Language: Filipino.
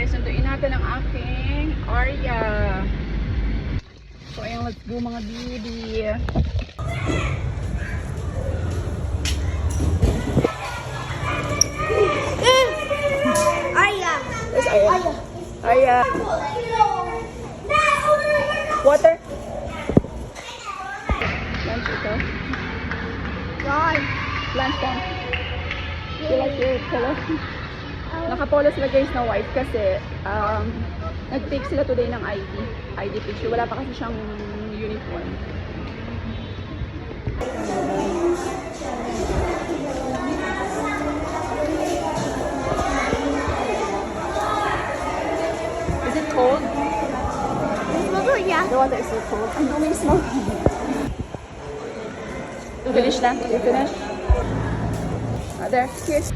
Sunduin natin ang aking Arya. So, ayun, let's go mga baby. Arya. Yes, Arya. Arya. Water. Lunch ito. God. Lunch time. You like your polo? Naka-polo sila guys na white kasi nag-take sila today ng ID picture. Wala pa kasi siyang uniform. Is it cold? Yeah. The water is so cold. I know may smoke. Finish na? You finish? There. Cheers.